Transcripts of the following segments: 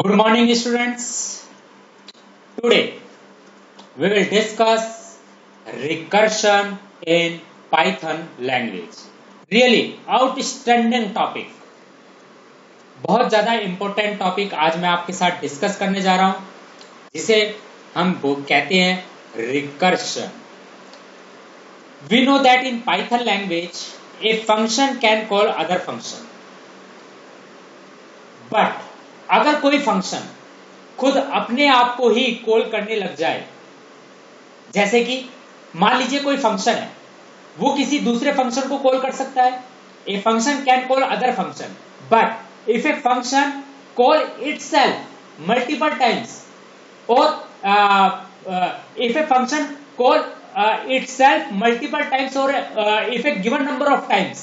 Good morning, students. Today we will discuss recursion in Python language. Really outstanding topic. बहुत ज़्यादा important topic आज मैं आपके साथ डिस्कस करने जा रहा हूँ, जिसे हम कहते हैं recursion. We know that in Python language a function can call other function. But अगर कोई फंक्शन खुद अपने आप को ही कॉल करने लग जाए, जैसे कि मान लीजिए कोई फंक्शन है, वो किसी दूसरे फंक्शन को कॉल कर सकता है. A function can call other function, but if a function call itself multiple times और if a function call itself multiple times or if a given number of times,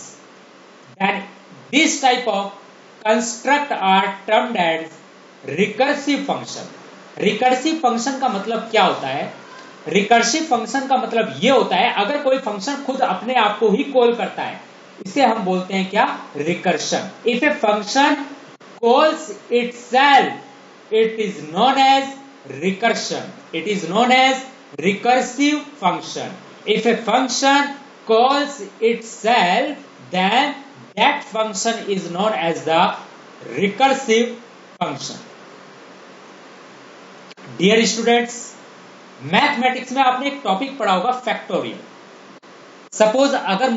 then this type of construct are termed as recursive function. recursive function का मतलब क्या होता है? recursive function का मतलब ये होता है अगर कोई फंक्शन खुद अपने आप को ही कॉल करता है, इसे हम बोलते हैं क्या? recursion. if a function calls itself, it is known as recursion. it is known as recursive function. If a function calls itself, then that function is known as the recursive function. Dear students, mathematics में आपने एक topic पढ़ा होगा factorial. Suppose अगर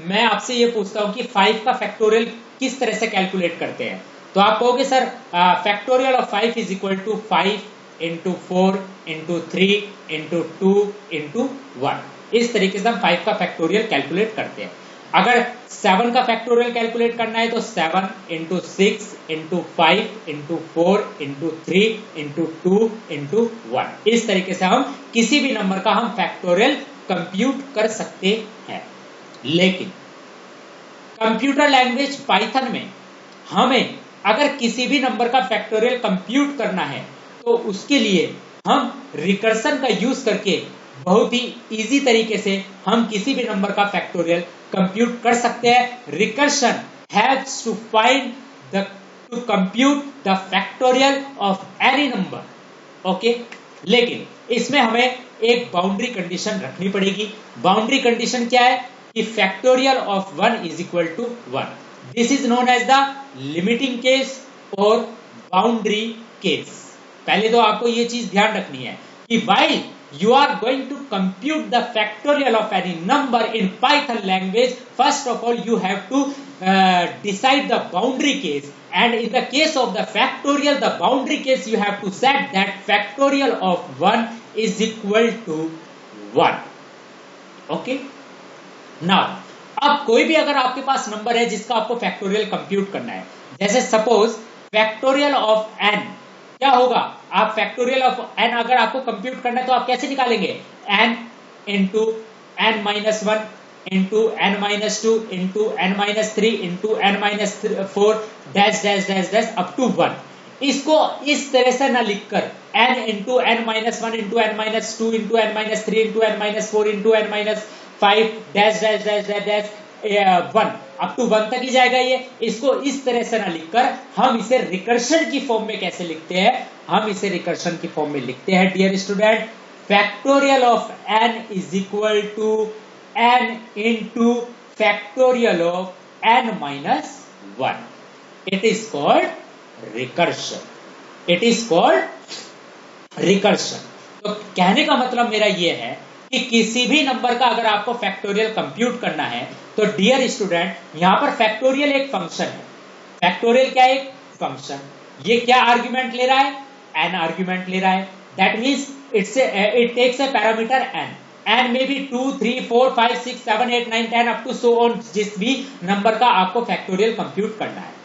मैं आपसे ये पूछता हूं कि 5 का फैक्टोरियल किस तरह से कैलकुलेट करते हैं, तो आप कहोगे sir factorial of 5 is equal to 5 into 4 into 3 into 2 into 1. इस तरीके से हम 5 का फैक्टोरियल कैलकुलेट करते हैं. अगर 7 का फैक्टोरियल कैलकुलेट करना है तो 7 into 6 into 5 into 4 into 3 into 2 into 1. इस तरीके से हम किसी भी नंबर का हम फैक्टोरियल कंप्यूट कर सकते हैं. लेकिन कंप्यूटर लैंग्वेज पाइथन में हमें अगर किसी भी नंबर का फैक्टोरियल कंप्यूट करना है तो उसके लिए हम रिकर्सन का यूज करके बहुत ही इजी तरीके से हम किसी भी नंबर का फैक्टोरियल कंप्यूट कर सकते हैं. Recursion haves to find to compute the factorial of any number. Okay, लेकिन इसमें हमें एक बाउंड्री कंडीशन रखनी पड़ेगी. बाउंड्री कंडीशन क्या है कि factorial of 1 is equal to 1. This is known as the limiting case और बाउंड्री केस. पहले तो आपको ये चीज ध्यान रखनी है कि while you are going to compute the factorial of any number in Python language, first of all you have to decide the boundary case, and in the case of the factorial, the boundary case you have to set that factorial of 1 is equal to 1. okay, now अब कोई भी अगर आपके पास number है जिसका आपको factorial compute करना है, जैसे सपोज फैक्टोरियल ऑफ n क्या होगा? आप फैक्टोरियल ऑफ n अगर आपको कंप्यूट करना है तो आप कैसे निकालेंगे? n into n minus 1 into n minus 2 into n minus 3 into n minus 4 dash dash dash dash up to 1. इसको इस तरह से ना लिखकर n into n minus 1 into n minus 2 into n minus 3 into n minus 4 into n minus 5 dash dash dash dash dash 1 up to 1 तक ही जाएगा. ये इसको इस तरह से ना लिखकर हम इसे रिकर्शन की फॉर्म में कैसे लिखते हैं? हम इसे रिकर्शन की फॉर्म में लिखते हैं dear student, factorial of n is equal to n into factorial of n minus 1. It is called recursion. It is called recursion. तो कहने का मतलब मेरा ये है कि किसी भी नंबर का अगर आपको फैक्टोरियल कंप्यूट करना है तो डियर स्टूडेंट यहां पर फैक्टोरियल एक फंक्शन है. फैक्टोरियल क्या है? एक फंक्शन. ये क्या आर्गुमेंट ले रहा है? n आर्गुमेंट ले रहा है. That means it takes a parameter n. n में भी 2 3 4 5 6 7 8 9 10 अप टू सो ऑन, जिस भी नंबर का आपको फैक्टोरियल कंप्यूट करना है.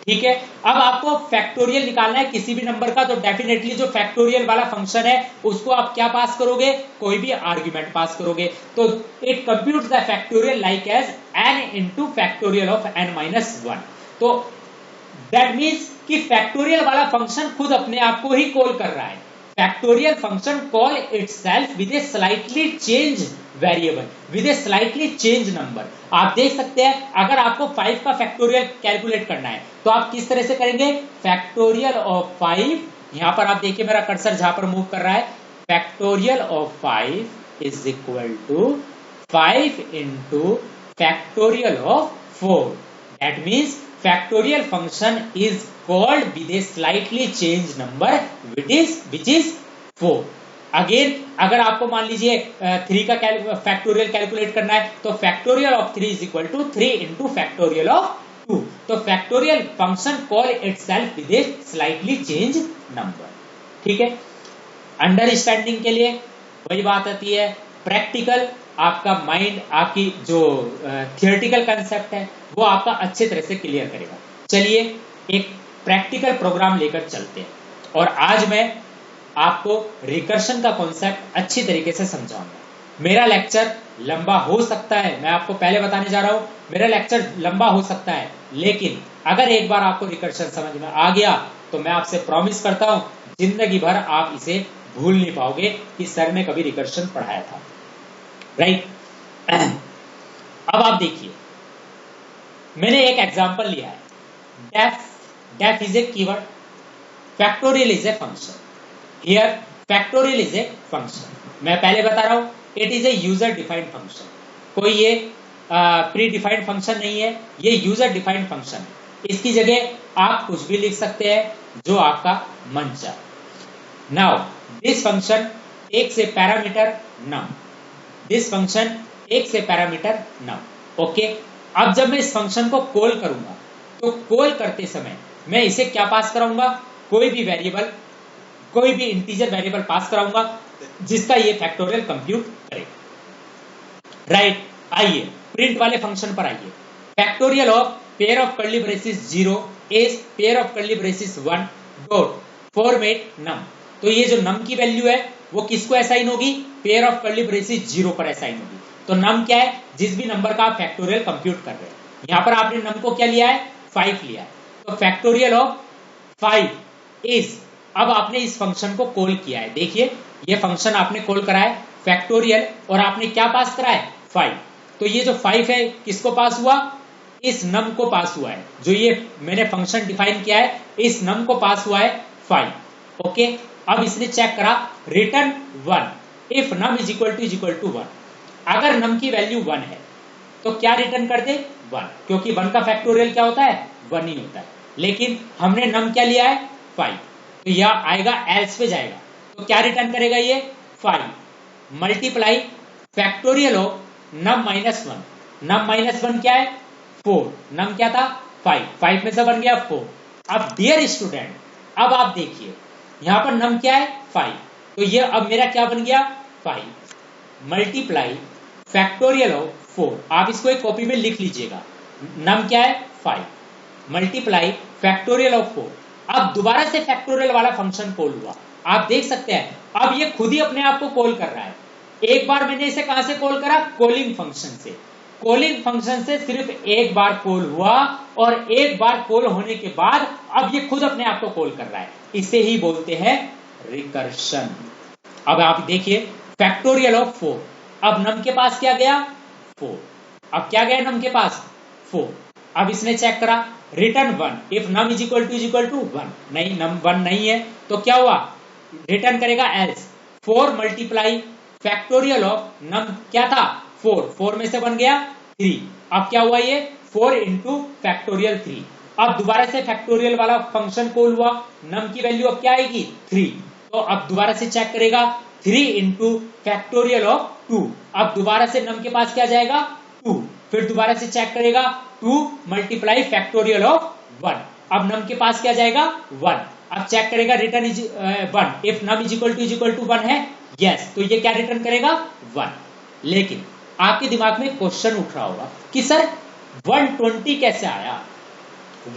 ठीक है, अब आपको फैक्टोरियल निकालना है किसी भी नंबर का, तो डेफिनेटली जो फैक्टोरियल वाला फंक्शन है उसको आप क्या पास करोगे? कोई भी आर्गुमेंट पास करोगे. तो it computes the factorial like as n into factorial of n minus 1. तो दैट मींस कि फैक्टोरियल वाला फंक्शन खुद अपने आप को ही कॉल कर रहा है. Factorial function call itself with a slightly change variable with a slightly change number. आप देख सकते हैं अगर आपको 5 का फैक्टोरियल कैलकुलेट करना है तो आप किस तरह से करेंगे, फैक्टोरियल ऑफ 5, यहां पर आप देखिए मेरा कर्सर जहां पर मूव कर रहा है, factorial of 5 is equal to 5 into factorial of 4। That means factorial function is called with a slightly changed number which is 4। Again अगर आपको मान लीजिए 3 का फैक्टोरियल कैलकुलेट करना है तो factorial of 3 is equal to 3 into factorial of 2। तो factorial function call itself with a slightly change number. ठीक है, अंडरस्टैंडिंग के लिए वही बात आती है, प्रैक्टिकल आपका माइंड आपकी जो थियोरेटिकल कंसेप्ट है वो आपका अच्छे तरह से क्लियर करेगा। चलिए एक प्रैक्टिकल प्रोग्राम लेकर चलते हैं और आज मैं आपको रिकर्शन का कॉन्सेप्ट अच्छी तरीके से समझाऊंगा। मेरा लेक्चर लंबा हो सकता है, मैं आपको पहले बताने जा रहा हूं मेरा लेक्चर लंबा हो सकता है, लेकिन अगर एक बार आपको रिकर्शन समझ में आ गया तो मैं आपसे प्रॉमिस करता हूं जिंदगी भर आप इसे भूल नहीं पाओगे कि सर ने कभी रिकर्शन पढ़ाया था। राइट, अब आप देखिए मैंने एक एग्जांपल लिया है, def is a keyword, factorial is a function. Here factorial is a function, मैं पहले बता रहा हूं it is a user defined function, कोई ये प्री डिफाइंड फंक्शन नहीं है, ये यूजर डिफाइंड फंक्शन है। इसकी जगह आप कुछ भी लिख सकते हैं जो आपका मन चाहे। Now this function takes a parameter num, this function takes a parameter num. Okay, अब जब मैं इस फंक्शन को कॉल करूंगा तो कॉल करते समय मैं इसे क्या पास कराऊंगा, कोई भी वेरिएबल, कोई भी इंटीजर वेरिएबल पास कराऊंगा जिसका ये फैक्टोरियल कंप्यूट करेगा। राइट, आइए प्रिंट वाले फंक्शन पर आइए। Factorial of pair of curly braces 0 is pair of curly braces 1 dot format num. तो ये जो नम की वैल्यू है वो किसको असाइन होगी, पेयर ऑफ कर्ली ब्रेसेस 0 पर असाइन होगी। तो नम क्या है, जिस भी नंबर का आप फैक्टोरियल कंप्यूट कर रहे हैं। यहां पर आपने नम को क्या लिया है, 5 लिया है, तो फैक्टोरियल ऑफ 5 इज, अब आपने इस फंक्शन को कॉल किया है, देखिए ये फंक्शन आपने कॉल करा है फैक्टोरियल और आपने क्या पास करा है, 5। तो ये जो 5 है किसको पास हुआ, इस नम को पास हुआ है, जो ये मैंने फंक्शन डिफाइन किया है इस नम को पास हुआ है 5। ओके, अब इसने चेक करा return 1 if num is equal to 1। अगर नम की वैल्यू 1 है तो क्या रिटर्न कर दे, 1, क्योंकि 1 का फैक्टोरियल क्या होता है, 1 ही होता है। लेकिन हमने नम क्या लिया है, 5, तो यह आएगा एल्स पे जाएगा, तो क्या रिटर्न करेगा ये, 5 multiply factorial of num minus 1। Num minus 1 क्या है, 4, नम क्या था 5, 5 में से बन गया 4। अब डियर स्टूडेंट, अब आप देखिए यहां पर नम क्या है 5, तो ये अब मेरा क्या बन गया 5 मल्टीप्लाई फैक्टोरियल ऑफ 4। आप इसको एक कॉपी में लिख लीजिएगा, नम क्या है 5 मल्टीप्लाई फैक्टोरियल ऑफ 4। अब दोबारा से फैक्टोरियल वाला फंक्शन कॉल हुआ, आप देख सकते हैं अब ये खुद ही अपने आप को कॉल कर रहा है। एक बार मैंने इसे कहां से कॉल करा, कॉलिंग फंक्शन से। कॉलिंग फंक्शन से सिर्फ एक बार कॉल हुआ और एक बार कॉल होने के बाद अब ये खुद अपने आप को कॉल कर रहा है, इसे ही बोलते हैं रिकर्शन। अब आप देखिए फैक्टोरियल ऑफ 4, अब नम के पास क्या गया 4, अब क्या गया नम के पास 4। अब इसने चेक करा return 1 if num is equal to 1, नहीं नम 1 नहीं है, तो क्या हुआ रिटर्न करेगा एल्स 4 मल्टीप्लाई फैक्टोरियल ऑफ नम क्या था 4, 4 में से बन गया 3। अब क्या हुआ ये 4 इंटू फैक्टोरियल 3। अब दोबारा से फैक्टोरियल वाला फंक्शन कॉल हुआ, नम की वैल्यू अब क्या आएगी 3, तो अब दोबारा से चेक करेगा 3 इंटू फैक्टोरियल ऑफ 2। अब दोबारा से नम के पास क्या जाएगा 2, फिर दोबारा से चेक करेगा 2 मल्टीप्लाई फैक्टोरियल ऑफ 1। अब नम के पास क्या जाएगा 1। अब चेक करेगा return is 1 if num is equal to 1 है, यस, तो ये क्या रिटर्न करेगा 1। लेकिन आपके दिमाग में क्वेश्चन उठ रहा होगा कि सर 120 कैसे आया,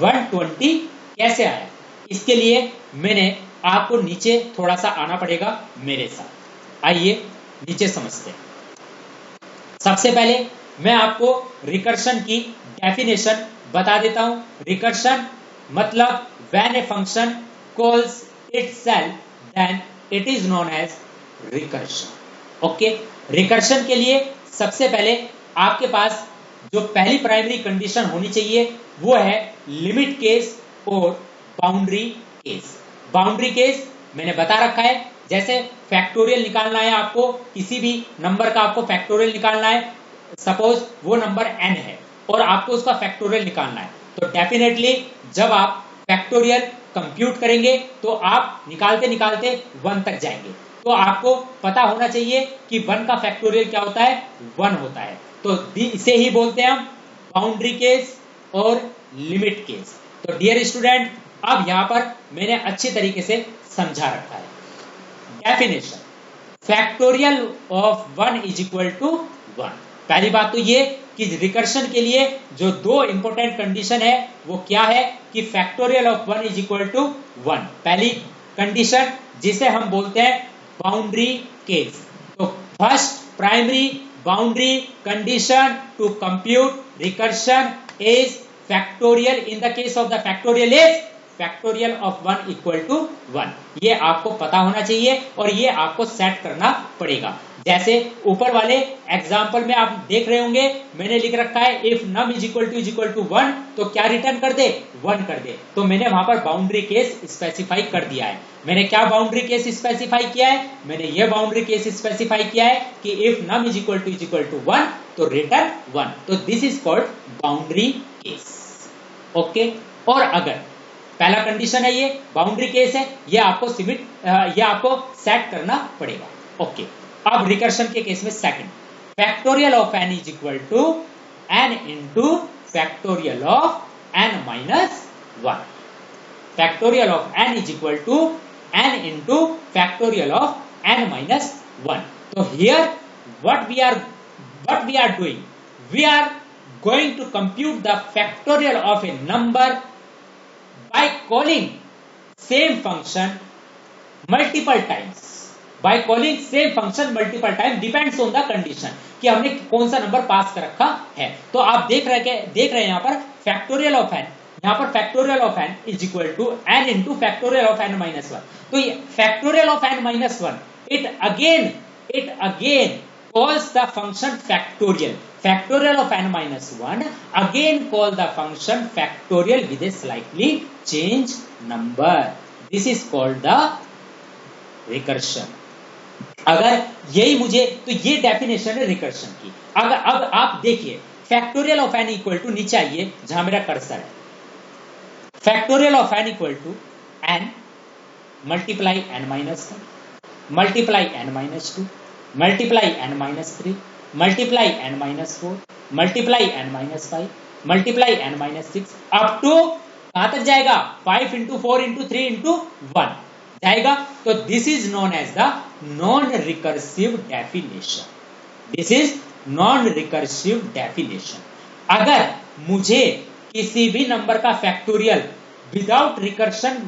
120 कैसे आया। इसके लिए मैंने आपको नीचे थोड़ा सा आना पड़ेगा मेरे साथ, आइए नीचे समझते हैं। सबसे पहले मैं आपको रिकर्शन की डेफिनेशन बता देता हूं। रिकर्शन मतलब when a function calls itself then it is known as recursion. Okay, recursion के लिए सबसे पहले आपके पास जो पहली प्राइमरी कंडीशन होनी चाहिए वो है लिमिट केस और बाउंड्री केस। बाउंड्री केस मैंने बता रखा है, जैसे फैक्टोरियल निकालना है आपको, किसी भी नंबर का आपको फैक्टोरियल निकालना है, सपोज वो नंबर n है और आपको उसका फैक्टोरियल निकालना है, तो डेफिनेटली जब आप फैक्टोरियल कंप्यूट करेंगे तो आप निकालते निकालते 1 तक जाएंगे, तो आपको पता होना चाहिए कि 1 का फैक्टोरियल क्या होता है, 1 होता है। तो इसे ही बोलते हैं हम बाउंड्री केस और लिमिट केस। तो डियर स्टूडेंट, अब यहां पर मैंने अच्छी तरीके से समझा रखा है। Definition, factorial of 1 is equal to 1। पहली बात तो ये कि रिकर्शन के लिए जो 2 इंपॉर्टेंट कंडीशन है वो क्या है कि factorial of 1 is equal to 1, पहली कंडीशन, जिसे हम बोलते हैं बाउंड्री केस। तो first primary boundary condition to compute recursion is factorial. In the case of the factorial is factorial of 1 equal to 1। ये आपको पता होना चाहिए और ये आपको सेट करना पड़ेगा। जैसे ऊपर वाले एग्जाम्पल में आप देख रहे होंगे, मैंने लिख रखा है if num is equal to 1, तो क्या रिटर्न कर दे, 1 कर दे। तो मैंने वहां पर बाउंड्री केस स्पेसिफाई कर दिया है। मैंने क्या बाउंड्री केस स्पेसिफाई किया है, मैंने ये बाउंड्री केस स्पेसिफाई किया है कि if num is equal to 1 तो रिटर्न 1। तो this is called boundary case. Okay, और अगर पहला कंडीशन है ये बाउंड्री केस है, ये आपको सेट करना पड़ेगा। ओके, अब रिकर्शन के केस में second, factorial of n is equal to n into factorial of n minus 1। Factorial of n is equal to n into factorial of n minus 1। तो here what we are doing, we are going to compute the factorial of a number by calling same function multiple times. By calling same function multiple times depends on the condition, कि हमने कौन सा number पास कर रखा है। तो आप देख रहे हैं यहाँ पर फैक्टोरियल ऑफ n, यहाँ पर factorial of n is equal to n into factorial of n minus 1। तो ये factorial of n minus 1, it again calls the function factorial. Factorial of n minus 1 again call the function factorial with a slightly changed number. This is called the recursion. अगर यही मुझे, तो ये definition है recursion की। अगर अब आप देखिए factorial of n equal to, नीचे आइए जहां मेरा कर्सर है, factorial of n equal to n multiply n minus 1 multiply n minus 2 multiply n minus 3 multiply n minus 4 multiply n minus 5 multiply n minus 6 up to कहां तक जाएगा, 5 into 4 into 3 into 1 जाएगा। तो this is known as the non recursive definition. This is non recursive definition. अगर मुझे किसी भी number का फैक्टोरियल विदाउट रिकर्शन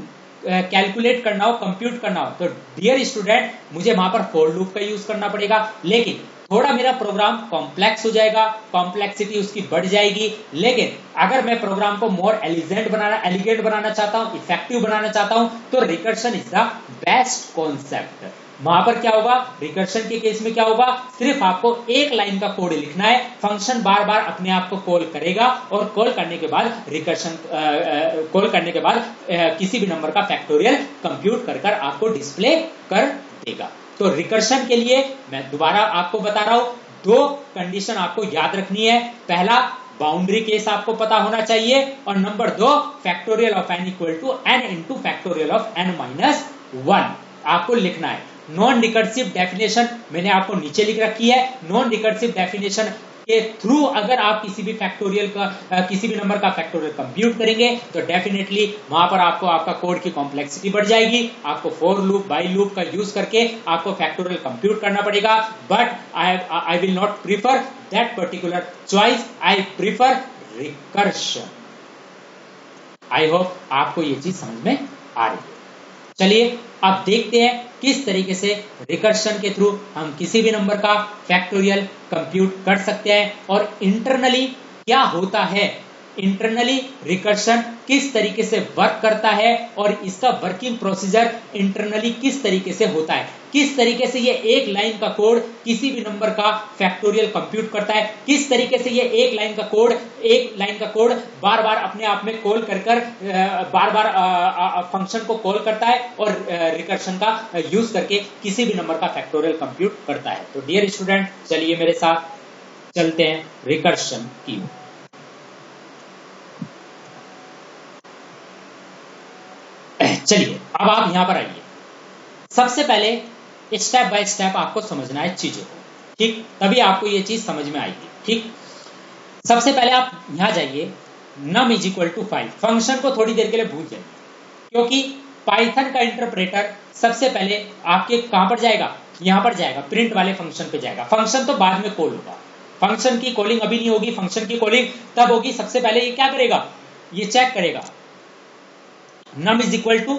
कैलकुलेट करना हो, कंप्यूट करना हो, तो डियर स्टूडेंट मुझे वहां पर फॉर लूप का यूज करना पड़ेगा। लेकिन थोड़ा मेरा प्रोग्राम कॉम्प्लेक्स हो जाएगा, कॉम्प्लेक्सिटी उसकी बढ़ जाएगी। लेकिन अगर मैं प्रोग्राम को मोर एलिगेंट बनाना चाहता हूं, इफेक्टिव बनाना चाहता हूं, तो recursion is the best concept. वहां पर क्या होगा, रिकर्शन के केस में क्या होगा, सिर्फ आपको एक लाइन का कोड लिखना है, फंक्शन बार बार अपने आप को कॉल करेगा और कॉल करने के बाद किसी भी नंबर का फैक्टोरियल कंप्यूट कर आपको डिस्प्ले कर देगा। तो रिकर्शन के लिए मैं दोबारा आपको बता रहा हूं, 2 कंडीशन आपको याद रखनी है। पहला बाउंड्री केस आपको पता होना चाहिए, और number 2 factorial of n equal to n into factorial of n minus 1 आपको लिखना है। नॉन रिकर्सिव डेफिनेशन मैंने आपको नीचे लिख रखी है। नॉन रिकर्सिव डेफिनेशन के थ्रू अगर आप किसी भी नंबर का फैक्टोरियल कंप्यूट करेंगे तो डेफिनेटली वहां पर आपको आपका कोड की कॉम्प्लेक्सिटी बढ़ जाएगी। आपको फॉर लूप, बाई लूप का यूज करके आपको फैक्टोरियल कंप्यूट करना पड़ेगा। But I will not prefer that particular choice, I prefer recursion. I hope आपको ये चीज समझ में आ रही है। चलिए अब देखते हैं किस तरीके से रिकर्शन के थ्रू हम किसी भी नंबर का फैक्टोरियल कंप्यूट कर सकते हैं और इंटरनली क्या होता है इंटरनली रिकर्शन किस तरीके से वर्क करता है और इसका वर्किंग प्रोसीजर इंटरनली किस तरीके से होता है, किस तरीके से ये एक लाइन का कोड किसी भी नंबर का फैक्टोरियल कंप्यूट करता है, किस तरीके से ये एक लाइन का कोड बार बार अपने आप में कॉल कर बार बार फंक्शन को कॉल करता है और रिकर्शन का यूज करके किसी भी नंबर का फैक्टोरियल कंप्यूट करता है। तो डियर स्टूडेंट, चलिए मेरे साथ चलते हैं रिकर्शन की। चलिए अब आप यहां पर आइए। सबसे पहले स्टेप बाय स्टेप आपको समझना है चीजों को, ठीक, तभी आपको ये चीज समझ में आएगी। ठीक, सबसे पहले आप यहां जाइए, num is equal to 5 function को थोड़ी देर के लिए भूल जाइए, क्योंकि पाइथन का इंटरप्रेटर सबसे पहले आपके कहां पर जाएगा, यहां पर जाएगा, प्रिंट वाले फंक्शन पे जाएगा। फंक्शन तो बाद में कॉल होगा, फंक्शन की कॉलिंग अभी नहीं होगी, फंक्शन की कॉलिंग तब होगी। सबसे पहले ये क्या करेगा, ये चेक करेगा num is equal to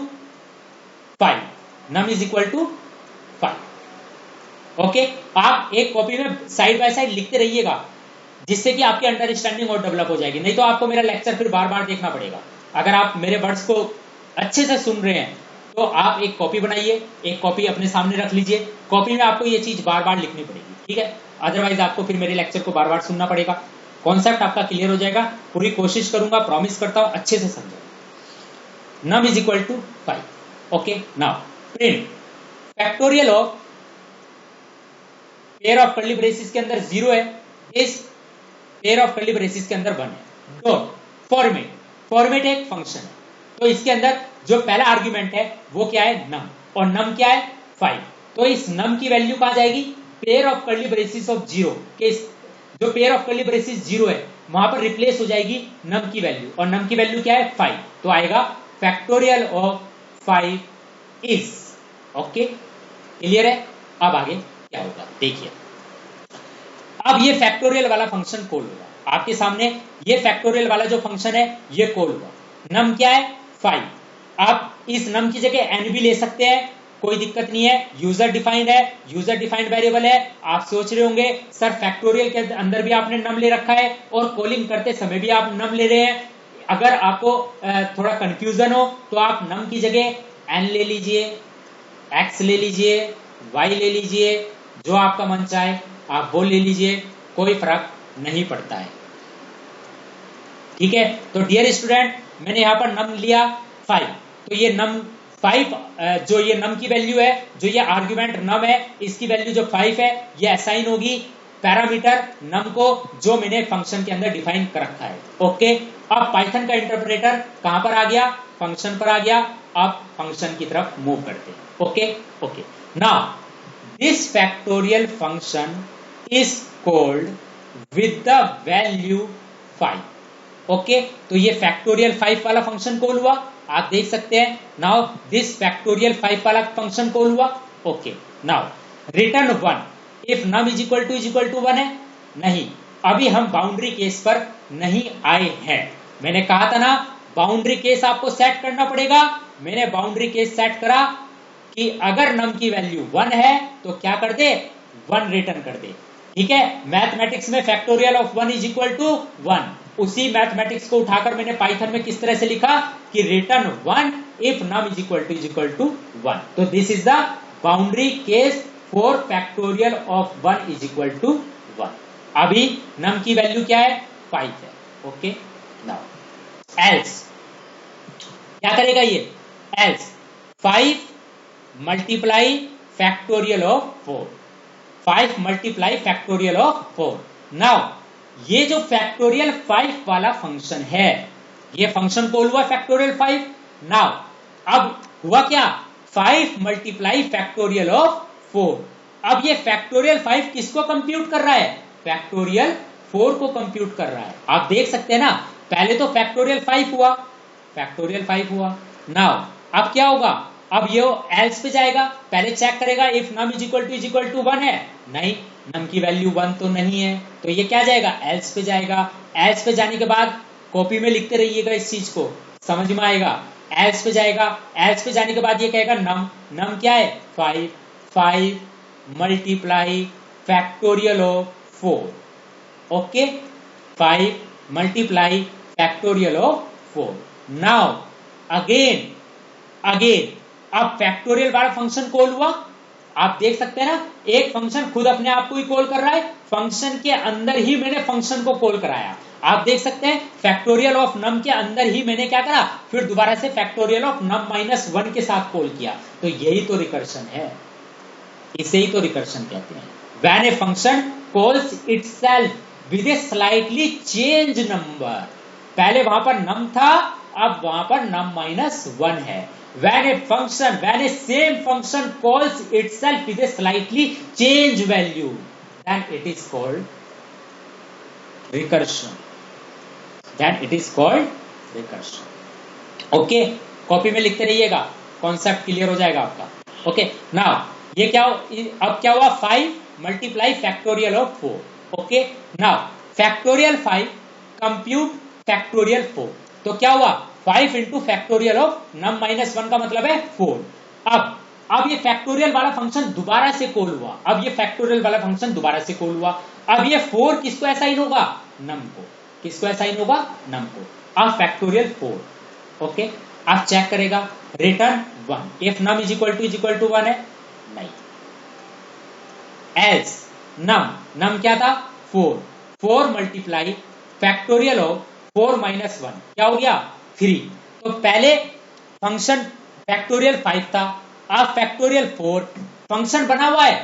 5, num is equal to 5। Okay, आप एक कॉपी में साइड बाय साइड लिखते रहिएगा, जिससे कि आपकी अंडरस्टैंडिंग और डेवलप हो जाएगी। नहीं तो आपको मेरा लेक्चर फिर बार बार देखना पड़ेगा। अगर आप मेरे वर्ड्स को अच्छे से सुन रहे हैं तो आप एक कॉपी बनाइए, एक कॉपी अपने सामने रख लीजिए, कॉपी में आपको ये चीज बार बार लिखनी पड़ेगी, ठीक है, अदरवाइज आपको फिर मेरे लेक्चर को बार बार सुनना पड़ेगा। कॉन्सेप्ट आपका क्लियर हो जाएगा, पूरी कोशिश करूंगा, प्रॉमिस करता हूं अच्छे से समझो। num is equal to 5। Okay, now print factorial of pair of curly braces के अंदर 0 है, इस पेयर ऑफ कर्ली ब्रेसिस के अंदर 1 है। डॉट फॉर्मेट, फॉर्मेट एक फंक्शन है, तो इसके अंदर जो पहला आर्ग्यूमेंट है वो क्या है, num, और num क्या है 5। तो इस num की वैल्यू कहां जाएगी, pair of curly braces of 0 के जो पेयर ऑफ कर्ली ब्रेसिस 0 है वहां पर रिप्लेस हो जाएगी num की वैल्यू, और num की वैल्यू क्या है 5, तो आएगा factorial of 5 is. Okay, clear है। अब आगे क्या होगा देखिए, अब ये फैक्टोरियल वाला फंक्शन कॉल होगा आपके सामने, ये फैक्टोरियल वाला जो फंक्शन है ये कॉल हुआ, num क्या है 5। आप इस num की जगह n भी ले सकते हैं, कोई दिक्कत नहीं है, यूजर डिफाइंड है, यूजर डिफाइंड वेरिएबल है। आप सोच रहे होंगे सर फैक्टोरियल के अंदर भी आपने num ले रखा है और कॉलिंग करते समय भी आप num ले रहे हैं। अगर आपको थोड़ा कंफ्यूजन हो तो आप num की जगह n ले लीजिए, x ले लीजिए, y ले लीजिए, जो आपका मन चाहे आप वो ले लीजिए, कोई फर्क नहीं पड़ता है, ठीक है। तो डियर स्टूडेंट, मैंने यहां पर num लिया 5, तो ये num 5 जो ये num की वैल्यू है, जो ये आर्ग्यूमेंट num है, इसकी वैल्यू जो 5 है ये असाइन होगी पैरामीटर num को, जो मैंने फंक्शन के अंदर डिफाइन कर रखा है। ओके, अब पाइथन का इंटरप्रेटर कहां पर आ गया, फंक्शन पर आ गया। अब फंक्शन की तरफ मूव करते हैं। Okay okay, now this factorial function is called with the value 5। Okay, तो ये फैक्टोरियल 5 वाला फंक्शन कॉल हुआ, आप देख सकते हैं। नाउ दिस फैक्टोरियल 5 वाला फंक्शन कॉल हुआ। Okay, now return 1 if num is equal to 1 है। नहीं, अभी हम बाउंड्री केस पर नहीं आए हैं। मैंने कहा था ना बाउंड्री केस आपको सेट करना पड़ेगा, मैंने बाउंड्री केस सेट करा कि अगर num की वैल्यू 1 है तो क्या कर दे, 1 रिटर्न कर दे, ठीक है। मैथमेटिक्स में factorial of 1 is equal to 1, उसी मैथमेटिक्स को उठाकर मैंने पाइथन में किस तरह से लिखा कि return 1 if num is equal to 1। तो this is the boundary case for factorial of 1 is equal to 1। अभी num की वैल्यू क्या है 5 है। ओके, नाउ एल्स क्या करेगा ये, else 5 multiply factorial of 4, 5 multiply factorial of 4। Now ये जो फैक्टोरियल 5 वाला फंक्शन है, ये फंक्शन कॉल हुआ फैक्टोरियल 5। नाउ अब हुआ क्या, 5 मल्टीप्लाई फैक्टोरियल ऑफ 4। अब ये फैक्टोरियल 5 किसको कंप्यूट कर रहा है, फैक्टोरियल 4 को कंप्यूट कर रहा है। आप देख सकते हैं ना, पहले तो फैक्टोरियल 5 हुआ, फैक्टोरियल 5 हुआ। नाउ अब क्या होगा, अब ये एल्स पे जाएगा, पहले चेक करेगा if num is equal to 1 है। नहीं, num की वैल्यू 1 तो नहीं है, तो ये क्या जाएगा, एल्स पे जाएगा। एल्स पे जाने के बाद कॉपी में लिखते रहिएगा, इस चीज को समझ में आएगा। एल्स पे जाएगा, एल्स पे जाने के बाद ये कहेगा num क्या है 5, 5 multiply factorial of 4। Okay, 5 multiply factorial of 4। Now again अब फैक्टोरियल वाला फंक्शन कॉल हुआ। आप देख सकते हैं ना, एक फंक्शन खुद अपने आप को ही कॉल कर रहा है, फंक्शन के अंदर ही मैंने फंक्शन को कॉल कराया। आप देख सकते हैं फैक्टोरियल ऑफ नम के अंदर ही मैंने क्या करा, फिर दोबारा से फैक्टोरियल ऑफ नम -1 के साथ कॉल किया। तो यही तो रिकर्शन है, इसे ही तो रिकर्शन कहते हैं। When a function calls itself with a slightly change number, पहले वहां पर नम था, अब वहां पर नम -1 है। when a same function calls itself with a slightly changed value, then it is called recursion, okay. Copy में लिखते रहिएगा, कॉन्सेप्ट क्लियर हो जाएगा आपका। ओके नाउ ये क्या, अब क्या हुआ, 5 multiply factorial of 4। Okay now factorial 5 compute factorial 4, तो क्या हुआ 5 इंटू फैक्टोरियल ऑफ नम -1 का मतलब है 4। अब ये फैक्टोरियल वाला फंक्शन दोबारा से कॉल हुआ, अब ये फैक्टोरियल वाला फंक्शन दोबारा से कॉल हुआ। अब ये 4 किसको असाइन होगा, नम को। किसको असाइन होगा, नम को। अब फैक्टोरियल 4, ओके। आप चेक करेगा return 1 if num is equal to 1 है, नहीं। एल्स नम क्या था 4 मल्टीप्लाई फैक्टोरियल ऑफ 4 -1 क्या हो गया 3। तो पहले फंक्शन फैक्टोरियल 5 था, अब फैक्टोरियल 4 फंक्शन बना हुआ है।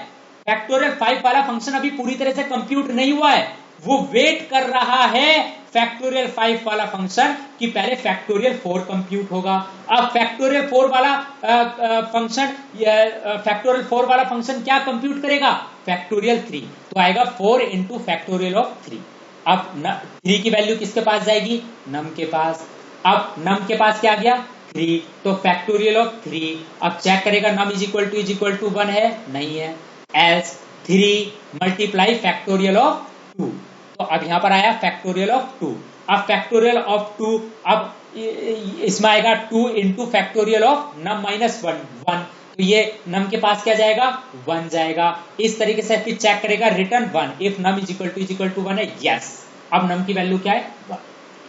फैक्टोरियल 5 वाला फंक्शन अभी पूरी तरह से कंप्यूट नहीं हुआ है, वो वेट कर रहा है फैक्टोरियल 5 वाला फंक्शन कि पहले फैक्टोरियल 4 कंप्यूट होगा। अब फैक्टोरियल 4 वाला फंक्शन क्या कंप्यूट करेगा, फैक्टोरियल 3, तो आएगा 4 इंटू फैक्टोरियल ऑफ 3। अब 3 की वैल्यू किसके पास जाएगी, नम के पास। अब नम के पास क्या आ गया 3, तो फैक्टोरियल ऑफ 3। अब चेक करेगा नम इज इक्वल टू 1 है, नहीं है। एल्स 3 मल्टीप्लाई फैक्टोरियल ऑफ 2, तो अब यहां पर आया फैक्टोरियल ऑफ 2। अब फैक्टोरियल ऑफ 2, अब इसमें आएगा 2 इंटू फैक्टोरियल ऑफ नम -1, तो ये नम के पास क्या जाएगा 1 जाएगा। इस तरीके से फिर चेक करेगा return 1 if num is equal to 1 है, यस। अब नम की वैल्यू क्या है 1।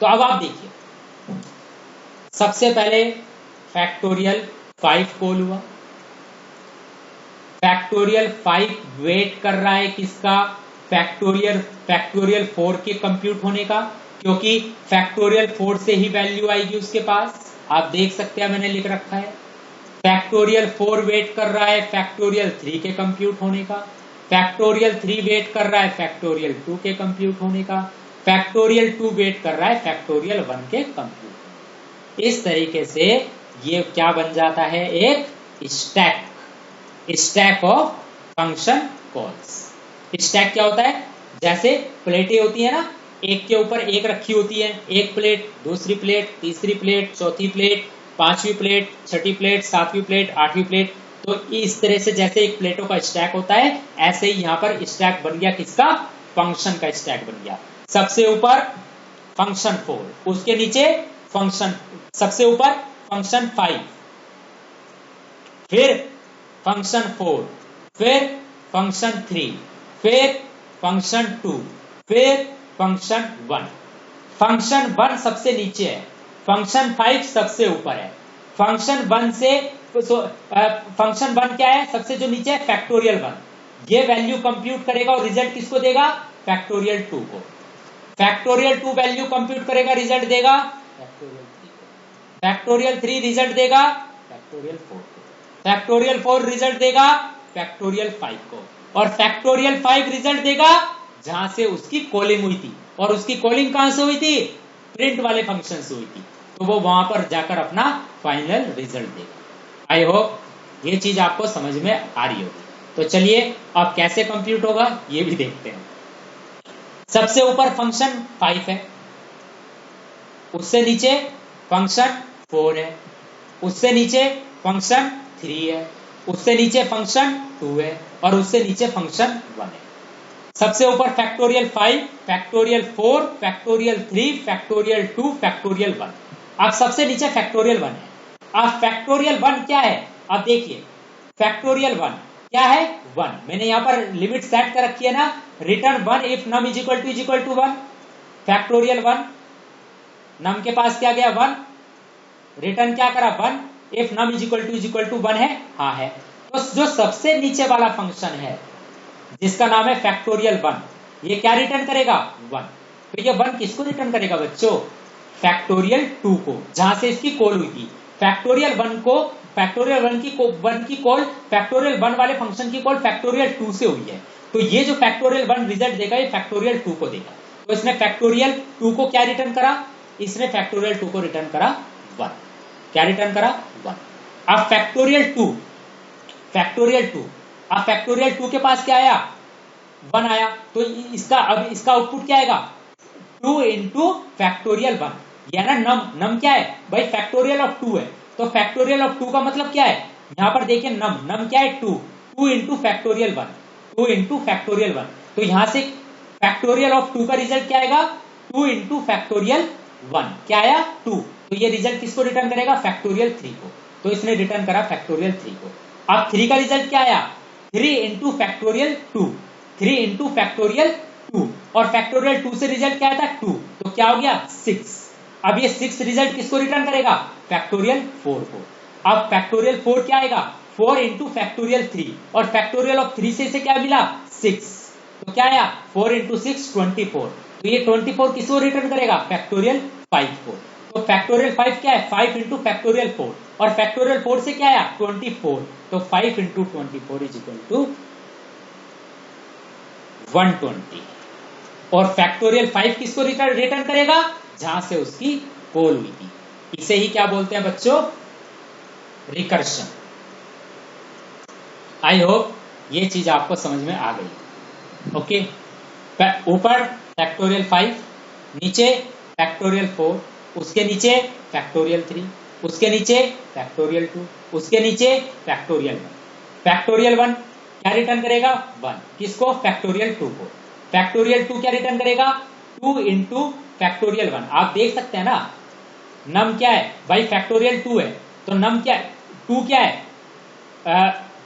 तो अब आप देखिए, सबसे पहले फैक्टोरियल 5 कॉल हुआ, फैक्टोरियल 5 वेट कर रहा है किसका, फैक्टोरियल 4 के कंप्यूट होने का, क्योंकि फैक्टोरियल 4 से ही वैल्यू आएगी उसके पास। आप देख सकते हैं मैंने लिख रखा है। फैक्टोरियल 4 वेट कर रहा है फैक्टोरियल 3 के कंप्यूट होने का, फैक्टोरियल 3 वेट कर रहा है फैक्टोरियल 2 के कंप्यूट होने का, फैक्टोरियल 2 वेट कर रहा है फैक्टोरियल 1 के कंप्यूट। इस तरीके से ये क्या बन जाता है, एक stack of function calls. Stack क्या होता है, जैसे प्लेटें होती है ना, एक के ऊपर एक रखी होती है, एक प्लेट, दूसरी प्लेट, तीसरी प्लेट, चौथी प्लेट, पांचवी प्लेट, छठी प्लेट, सातवीं प्लेट, आठवीं प्लेट। तो इस तरह से जैसे एक प्लेटों का स्टैक होता है, ऐसे ही यहाँ पर स्टैक बन गया किसका, फंक्शन का स्टैक बन गया। सबसे ऊपर फंक्शन 4, उसके नीचे फंक्शन, सबसे ऊपर फंक्शन 5, फिर फंक्शन 4, फिर फंक्शन 3, फिर फंक्शन 2, फिर फंक्शन 1। फंक्शन 1 सबसे नीचे है, फंक्शन 5 सबसे ऊपर है। फंक्शन 1 से फंक्शन 1 क्या है, सबसे जो नीचे है फैक्टोरियल 1, ये वैल्यू कंप्यूट करेगा और रिजल्ट किसको देगा, फैक्टोरियल 2 को। फैक्टोरियल 2 वैल्यू कंप्यूट करेगा, रिजल्ट देगा फैक्टोरियल 3 को। फैक्टोरियल 3 रिजल्ट देगा फैक्टोरियल 4 को। फैक्टोरियल 4 रिजल्ट देगा फैक्टोरियल 5 को, और फैक्टोरियल 5 रिजल्ट देगा जहां से उसकी कॉलिंग हुई थी, और उसकी कॉलिंग कहां से हुई थी, प्रिंट वाले फंक्शन से हुई थी, तो वो वहां पर जाकर अपना फाइनल रिजल्ट देगा। आई होप ये चीज आपको समझ में आ रही होगी। तो चलिए अब कैसे कंप्यूट होगा ये भी देखते हैं। सबसे ऊपर फंक्शन 5 है, उससे नीचे फंक्शन 4 है, उससे नीचे फंक्शन 3 है, उससे नीचे फंक्शन 2 है, और उससे नीचे फंक्शन 1 है। सबसे ऊपर factorial 5, factorial 4, factorial 3, factorial 2, factorial 1। अब सबसे नीचे फैक्टोरियल 1 है। अब फैक्टोरियल 1 क्या है, अब देखिए फैक्टोरियल 1 क्या है 1। मैंने यहां पर लिमिट सेट कर रखी है ना, return 1 if num is equal to 1। Factorial 1 num के पास क्या गया 1, रिटर्न क्या करा 1, if num is equal to 1 है, हाँ है। तो जो सबसे नीचे वाला फंक्शन है जिसका नाम है फैक्टोरियल 1, ये क्या रिटर्न करेगा 1। तो ये 1 किसको रिटर्न करेगा बच्चों, फैक्टोरियल 2 को, जहां से इसकी कॉल हुई थी। फैक्टोरियल 1 को, फैक्टोरियल 1 की कॉल, फैक्टोरियल 1 वाले फंक्शन की कॉल फैक्टोरियल 2 से हुई है। तो ये जो फैक्टोरियल 1 रिजल्ट देगा ये फैक्टोरियल 2 को देगा। तो इसने फैक्टोरियल 2 को क्या रिटर्न करा, इसने फैक्टोरियल 2 को रिटर्न करा 1। क्या रिटर्न करा 1। अब फैक्टोरियल 2, अब फैक्टोरियल 2 के पास क्या आया 1 आया। तो इसका अब इसका आउटपुट क्या आएगा 2 इंटू फैक्टोरियल 1, या ना नम क्या है भाई, फैक्टोरियल ऑफ 2 है। तो फैक्टोरियल ऑफ 2 का मतलब क्या है, यहां पर देखिए नम क्या है 2 इंटू फैक्टोरियल 1, 2 इंटू फैक्टोरियल 1। तो यहां से फैक्टोरियल ऑफ 2 का रिजल्ट क्या आएगा 2 इंटू फैक्टोरियल 1, क्या आया 2। तो ये रिजल्ट किसको रिटर्न करेगा फैक्टोरियल 3 को। तो इसने रिटर्न करा फैक्टोरियल 3 को। अब 3 का रिजल्ट क्या आया 3 इंटू फैक्टोरियल 2, 3 इंटू फैक्टोरियल 2, और फैक्टोरियल 2 से रिजल्ट क्या था 2, तो क्या हो गया 6। अब ये 6 रिजल्ट किसको रिटर्न करेगा फैक्टोरियल 4 को। अब फैक्टोरियल 4 क्या आएगा 4 इंटू फैक्टोरियल 3, और फैक्टोरियल ऑफ 3 से इसे क्या मिला 6, तो क्या आया 4 इंटू 6 24। तो ये 24 किसको रिटर्न करेगा फैक्टोरियल 5 को। तो फैक्टोरियल 5 क्या है 5 इंटू फैक्टोरियल 4, और फैक्टोरियल 4 से क्या आया 24। तो 5 इंटू 24 इज इक्वल टू 120। और फैक्टोरियल 5 किसको रिटर्न करेगा जहां से उसकी कॉल हुई थी। इसे ही क्या बोलते हैं बच्चों रिकर्शन। आई होप ये चीज आपको समझ में आ गई। ओके, ऊपर फैक्टोरियल 5, नीचे फैक्टोरियल 4, उसके नीचे फैक्टोरियल 3, उसके नीचे फैक्टोरियल 2, उसके नीचे फैक्टोरियल 1। फैक्टोरियल 1 क्या रिटर्न करेगा 1, किसको फैक्टोरियल 2 को। फैक्टोरियल 2 क्या रिटर्न करेगा 2 इंटू फैक्टोरियल 1। आप देख सकते हैं ना नम क्या है भाई फैक्टोरियल 2 है, तो नम क्या 2 क्या है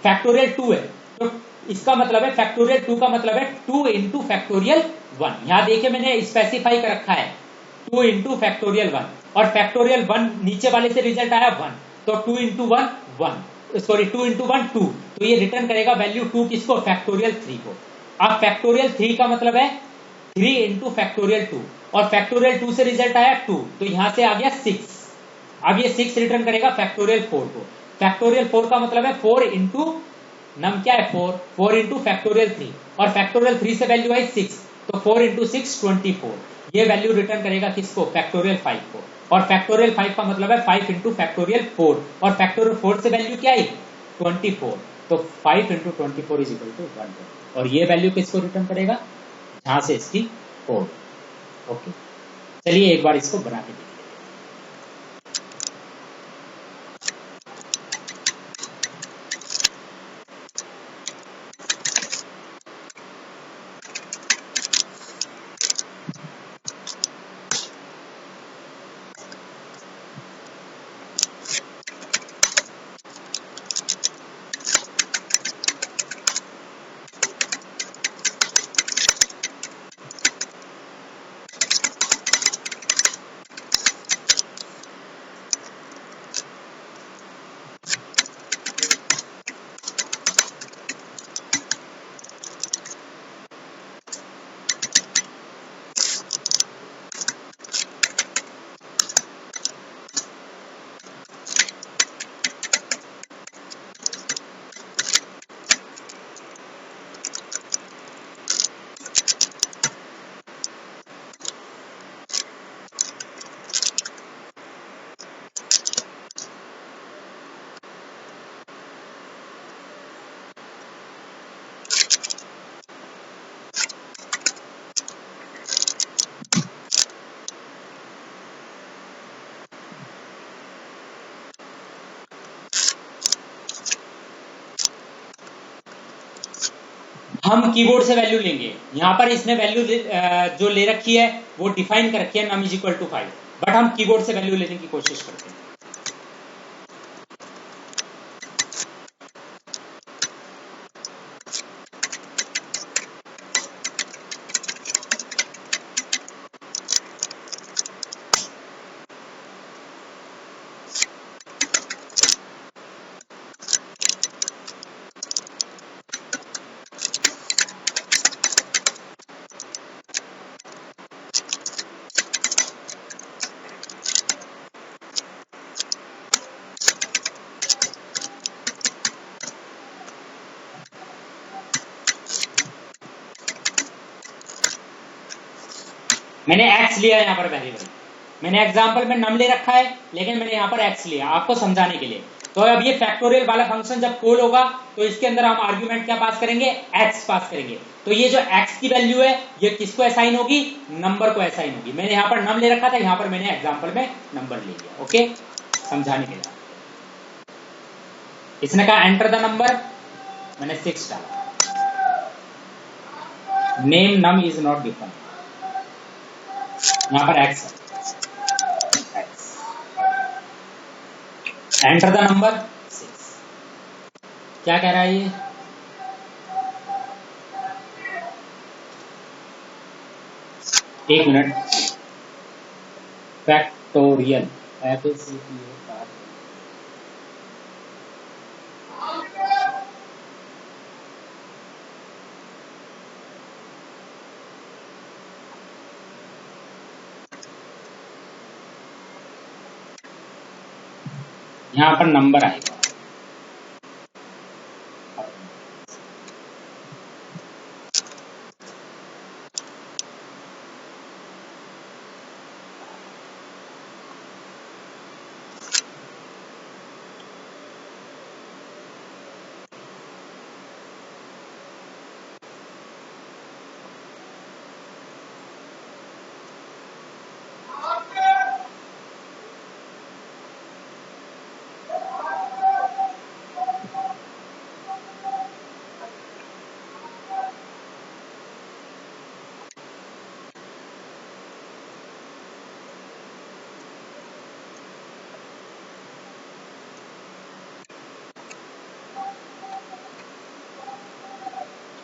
फैक्टोरियल 2 है। तो इसका मतलब है फैक्टोरियल 2 का मतलब है 2 इंटू फैक्टोरियल 1। यहां देखिए मैंने स्पेसिफाई कर रखा है 2 इंटू फैक्टोरियल 1, और फैक्टोरियल 1 नीचे वाले से रिजल्ट आया 1, तो 2 इंटू 1 1, सॉरी 2 इंटू 1 2। तो ये रिटर्न करेगा वैल्यू 2 किसको फैक्टोरियल 3 को। अब फैक्टोरियल 3 का मतलब है 3 इंटू फैक्टोरियल 2, और फैक्टोरियल 2 से रिजल्ट आया 2, तो यहां से आ गया 6। अब ये 6 रिटर्न करेगा फैक्टोरियल 4 को। फैक्टोरियल 4 का मतलब है 4 इंटू नम क्या है 4, 4 इंटू फैक्टोरियल 3, और फैक्टोरियल 3 से वैल्यू आई 6, तो 4 इंटू 6 24। ये वैल्यू रिटर्न करेगा किसको फैक्टोरियल 5 को। और फैक्टोरियल 5 का मतलब है 5 इंटू फैक्टोरियल 4, और फैक्टोरियल 4 से वैल्यू क्या आई 24, तो 5 इंटू 24 इज इक्वल टू 120। और ये वैल्यू किसको रिटर्न करेगा जहां से इसकी कोड। ओके, चलिए एक बार इसको बना के देखिए। हम कीबोर्ड से वैल्यू लेंगे। यहां पर इसने वैल्यू जो ले रखी है वो डिफाइन कर रखी है num is equal to 5, but हम कीबोर्ड से वैल्यू लेने की कोशिश करते हैं। मैंने x लिया यहाँ पर वेरिएबल, मैंने एग्जाम्पल में नम ले रखा है लेकिन मैंने यहाँ पर x लिया आपको समझाने के लिए। तो अब ये फैक्टोरियल वाला फंक्शन जब कॉल होगा तो इसके अंदर हम आर्ग्यूमेंट क्या पास करेंगे, x पास करेंगे। तो ये जो x की वैल्यू है ये किसको असाइन होगी, नंबर को असाइन होगी। मैंने यहाँ पर नम ले रखा था, यहाँ पर मैंने एग्जाम्पल में नंबर ले लिया। ओके, समझाने के लिए इसने कहा एंटर द नंबर, मैंने 6 डाला। Name num is not given, यहाँ पर x है, एंटर द नंबर 6। क्या कह रहा है ये, एक मिनट, फैक्टोरियल यहाँ पर नंबर आएगा।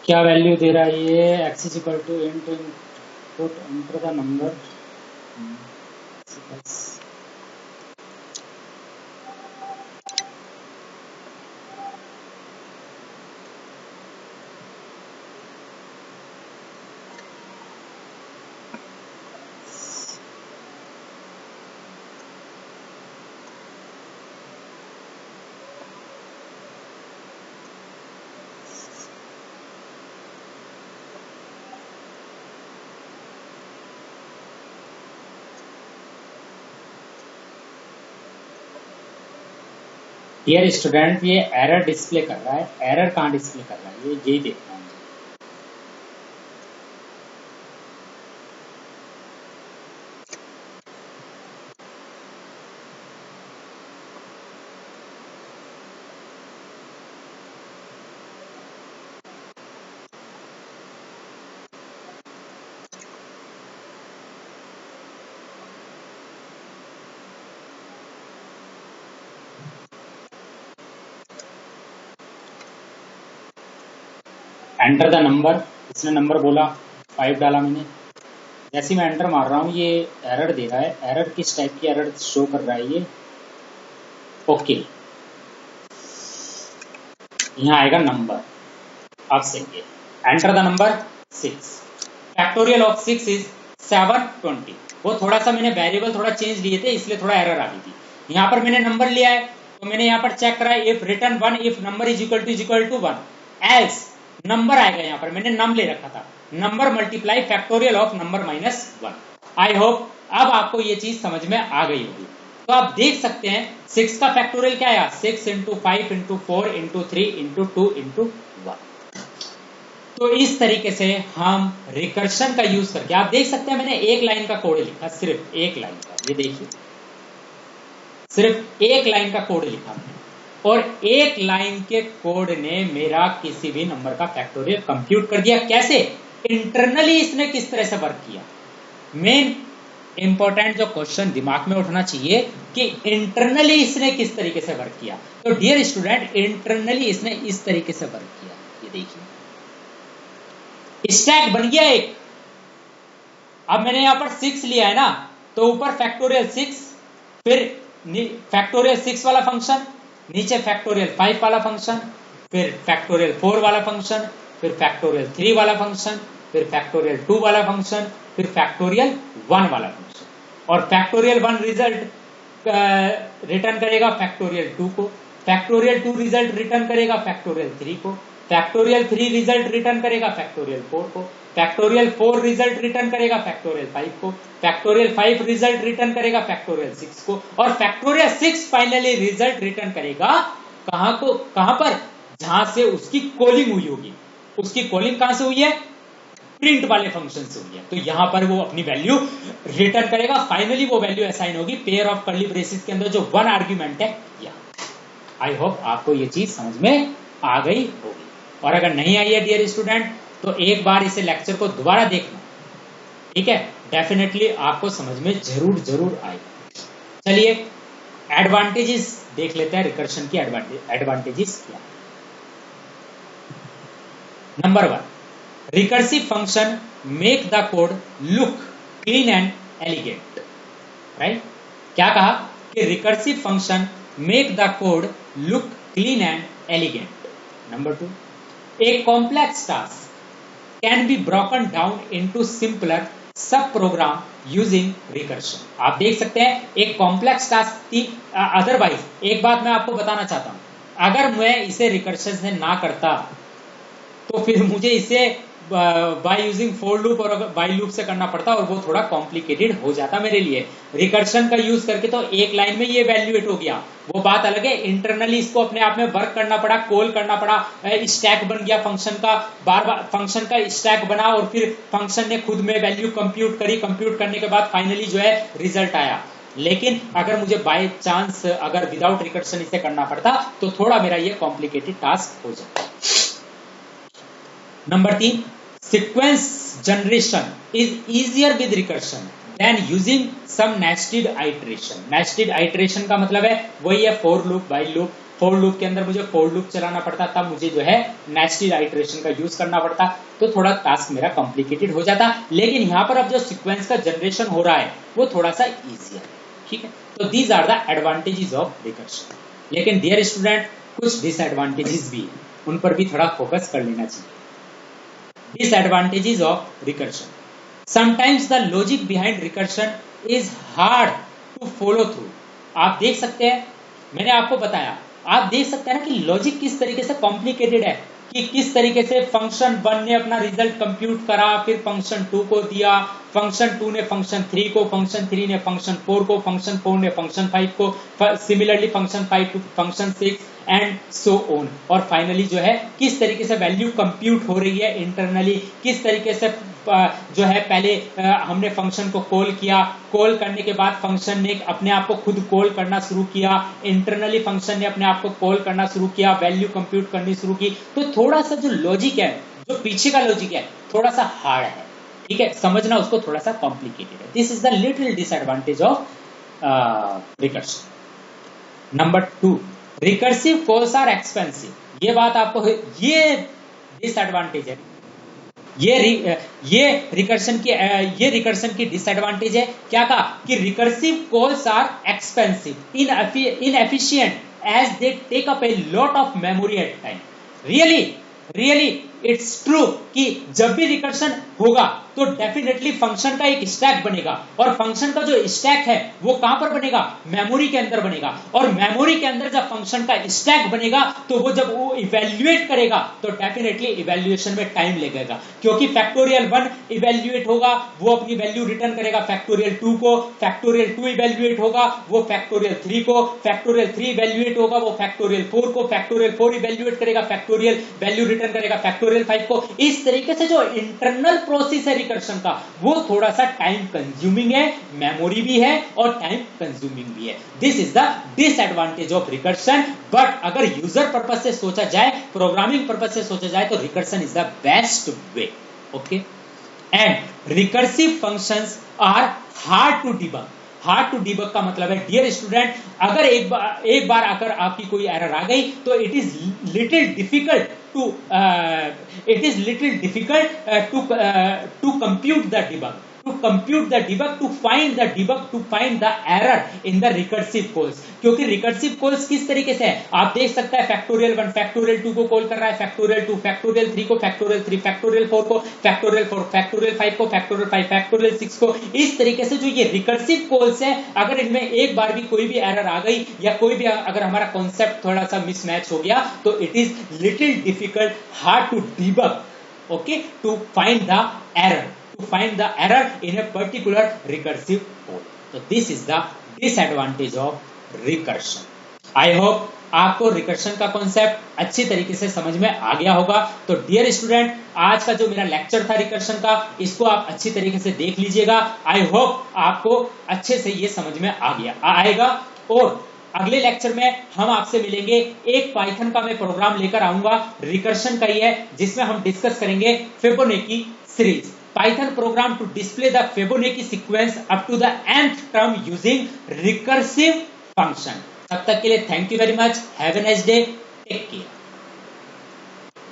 क्या वैल्यू दे रहा है ये, x is equal to int input enter the number, dear student ये एरर डिस्प्ले कर रहा है, एरर कहाँ डिस्प्ले कर रहा है, ये यही देखना है। एंटर द नंबर, इसने नंबर बोला, 5 डाला मैंने। जैसे मैं एंटर मार रहा हूँ ये एरर दे रहा है, एरर किस टाइप की एरर शो कर रहा है ये, ओके यहाँ आएगा नंबर। अब सही है, enter the number 6, factorial of 6 is 720। वो थोड़ा सा मैंने वेरिएबल थोड़ा चेंज लिए थे इसलिए थोड़ा एरर आ गई थी। यहाँ पर मैंने नंबर लिया है तो मैंने यहाँ पर चेक करा, if return 1 if number is equal to 1 else number आएगा। यहाँ पर मैंने नम ले रखा था, number multiply factorial of number -1। I hope अब आपको ये चीज समझ में आ गई होगी। तो आप देख सकते हैं 6 का फैक्टोरियल क्या आया, 6 into 5 into 4 into 3 into 2 into 1। तो इस तरीके से हम रिकर्शन का यूज करके, आप देख सकते हैं मैंने एक लाइन का कोड लिखा, सिर्फ एक लाइन का, ये देखिए सिर्फ एक लाइन का कोड लिखा मैंने, और एक लाइन के कोड ने मेरा किसी भी नंबर का फैक्टोरियल कंप्यूट कर दिया। कैसे, इंटरनली इसने किस तरह से वर्क किया। मेन इंपॉर्टेंट जो क्वेश्चन दिमाग में उठना चाहिए कि इंटरनली इसने किस तरीके से वर्क किया। तो डियर स्टूडेंट इंटरनली इसने इस तरीके से वर्क किया, ये देखिए स्टैक बन गया एक। अब मैंने यहां पर 6 लिया है ना, तो ऊपर फैक्टोरियल 6, फिर फैक्टोरियल 6 वाला फंक्शन, नीचे फैक्टोरियल 5 वाला फंक्शन, फिर फैक्टोरियल 4 वाला फंक्शन, फिर फैक्टोरियल 3 वाला फंक्शन, फिर फैक्टोरियल 2 वाला फंक्शन, फिर फैक्टोरियल 1 वाला फंक्शन। और फैक्टोरियल 1 रिजल्ट रिटर्न करेगा फैक्टोरियल 2 को, फैक्टोरियल 2 रिजल्ट रिटर्न करेगा फैक्टोरियल 3 को, फैक्टोरियल 3 रिजल्ट रिटर्न करेगा फैक्टोरियल 4 को, फैक्टोरियल 4 रिजल्ट रिटर्न करेगा फैक्टोरियल 5 को, फैक्टोरियल 5 रिजल्ट रिटर्न करेगा फैक्टोरियल 6 को, और फैक्टोरियल 6 फाइनली रिजल्ट रिटर्न करेगा कहां पर, जहां से उसकी कॉलिंग हुई होगी। उसकी कॉलिंग कहां से हुई है, प्रिंट वाले फंक्शन से हुई है, तो यहां पर वो अपनी वैल्यू रिटर्न करेगा। फाइनली वो वैल्यू असाइन होगी पेयर ऑफ कर्ली ब्रेसेस के अंदर जो 1 आर्ग्यूमेंट है यहाँ। आई होप आपको ये चीज समझ में आ गई होगी, और अगर नहीं आई है डियर स्टूडेंट तो एक बार इसे लेक्चर को दोबारा देखना, ठीक है, डेफिनेटली आपको समझ में जरूर आएगा। चलिए एडवांटेजेस देख लेते हैं, रिकर्शन की एडवांटेजेस क्या। Number 1, recursive function make the code look clean and elegant, right. क्या कहा कि recursive function make the code look clean and elegant. Number 2, a complex task can be broken down into simpler सब programme using recursion. आप देख सकते हैं एक complex task थी। अदरवाइज एक बात मैं आपको बताना चाहता हूं, अगर मैं इसे रिकर्शन से ना करता तो फिर मुझे इसे बाय यूजिंग फॉर लूप और बाय लूप से करना पड़ता और वो थोड़ा कॉम्प्लिकेटेड हो जाता मेरे लिए। रिकर्शन का यूज करके तो एक लाइन में ये वैल्यूएट हो गया, वो बात अलग है। इंटरनली इसको अपने आप में वर्क करना पड़ा, कॉल करना पड़ा, स्टैक बन गया फंक्शन का, बार बार फंक्शन का स्टैक बना और फिर फंक्शन ने खुद में वैल्यू कंप्यूट करी, कंप्यूट करने के बाद फाइनली जो है रिजल्ट आया। लेकिन अगर मुझे बाय चांस अगर विदाउट रिकर्शन इसे करना पड़ता तो थोड़ा मेरा ये कॉम्प्लिकेटेड टास्क हो जाता। Number 3, sequence generation is easier with recursion than using some nested iteration। nested iteration का मतलब है वही है for loop, while loop। for loop के अंदर मुझे for loop चलाना पड़ता, तब मुझे जो है nested iteration का यूज करना पड़ता, तो थोड़ा टास्क मेरा कॉम्प्लिकेटेड हो जाता। लेकिन यहाँ पर अब जो सीक्वेंस का जनरेशन हो रहा है वो थोड़ा सा ईजियर है, ठीक है। तो these are the advantages of recursion. लेकिन डियर स्टूडेंट कुछ डिसएडवांटेजेस भी है, उन पर भी थोड़ा फोकस कर लेना चाहिए। Disadvantages of recursion. Sometimes the logic behind recursion is hard to follow through। आप देख सकते हैं, मैंने आपको बताया, आप देख सकते हैं कि लॉजिक किस तरीके से कॉम्प्लिकेटेड है, कि किस तरीके से फंक्शन 1 ने अपना रिजल्ट कंप्यूट करा, फिर फंक्शन 2 को दिया, फंक्शन 2 ने फंक्शन 3 को, फंक्शन 3 ने फंक्शन 4 को, फंक्शन 4 ने फंक्शन 5 को, similarly function 5 to function 6 and so on. और फाइनली जो है किस तरीके से वैल्यू कंप्यूट हो रही है इंटरनली, किस तरीके से जो है पहले हमने फंक्शन को कॉल किया, कॉल करने के बाद फंक्शन ने अपने आप को खुद कॉल करना शुरू किया, इंटरनली फंक्शन ने अपने आप को कॉल करना शुरू किया, वैल्यू कंप्यूट करनी शुरू की। तो थोड़ा सा जो लॉजिक है, जो पीछे का लॉजिक है, थोड़ा सा हार्ड है, ठीक है, समझना उसको थोड़ा सा कॉम्प्लिकेटेड है। This is the little disadvantage of recursion. Number 2, recursive calls are expensive. ये बात आपको, ये डिसएडवांटेज है, ये रिकर्शन की डिसएडवांटेज है। क्या कहा कि recursive calls are expensive, inefficient as they take up a lot of memory at time. Really it's true कि जब भी रिकर्शन होगा तो डेफिनेटली फंक्शन का एक स्टैक बनेगा, और फंक्शन का जो स्टैक है वो कहां पर बनेगा, मेमोरी के अंदर बनेगा। और मेमोरी के अंदर जब फंक्शन का स्टैक बनेगा तो वो जब वो इवैल्यूएट करेगा तो डेफिनेटली इवैल्यूएशन में टाइम लगेगा, क्योंकि फैक्टोरियल 1 इवैल्यूएट होगा, वो अपनी वैल्यू रिटर्न करेगा फैक्टोरियल 2 को, फैक्टोरियल 2 इवैल्यूएट होगा वो फैक्टोरियल 3 को, फैक्टोरियल 3 इवैल्यूएट होगा वो फैक्टोरियल 4 को, फैक्टोरियल 4 इवैल्यूएट करेगा फैक्टोरियल वैल्यू रिटर्न करेगा फैक्टोरियल 5 को। इस तरीके से जो इंटरनल प्रोसेस है रिकर्शन का वो थोड़ा सा टाइम कंज्यूमिंग है, मेमोरी भी है और टाइम कंज्यूमिंग भी है। This is the disadvantage of recursion. But अगर यूजर पर्पस से सोचा जाए, प्रोग्रामिंग पर्पस से सोचा जाए तो recursion is the best way. Okay, and recursive functions are hard to debug. Hard to debug का मतलब है डियर स्टूडेंट, अगर एक बार अगर आपकी कोई एरर आ गई तो it is little difficult to compute the debug, to find the error in the recursive calls। क्योंकि recursive calls किस तरीके से है आप देख सकते हैं, फैक्टोरियल 1 फैक्टोरियल 2 को कॉल कर रहा है, फैक्टोरियल 2 फैक्टोरियल 3 को, फैक्टोरियल 3 फैक्टोरियल 4 को, फैक्टोरियल 4 फैक्टोरियल 5 को, फैक्टोरियल 5 फैक्टोरियल 6 को। इस तरीके से जो ये रिकर्सिव कॉल्स है, अगर इनमें एक बार भी कोई भी एरर आ गई या कोई भी अगर हमारा कॉन्सेप्ट थोड़ा सा मिसमैच हो गया तो it is little difficult, hard to debug okay, to find the error in a particular recursive code. So this is the disadvantage of recursion. I hope आपको रिकर्शन का कॉन्सेप्ट अच्छी तरीके से समझ में आ गया होगा। तो डियर स्टूडेंट, आज का जो मेरा लेक्चर था रिकर्शन का, इसको आप अच्छी तरीके से देख लीजिएगा। आई होप आपको अच्छे से ये समझ में आएगा। और अगले लेक्चर में हम आपसे मिलेंगे, एक पाइथन का मैं प्रोग्राम लेकर आऊंगा, रिकर्शन का ही है, जिसमें हम डिस्कस करेंगे Fibonacci series, Python program to display the Fibonacci sequence up to the nth term using recursive function. तब तक के लिए thank you very much, have a nice day, take care.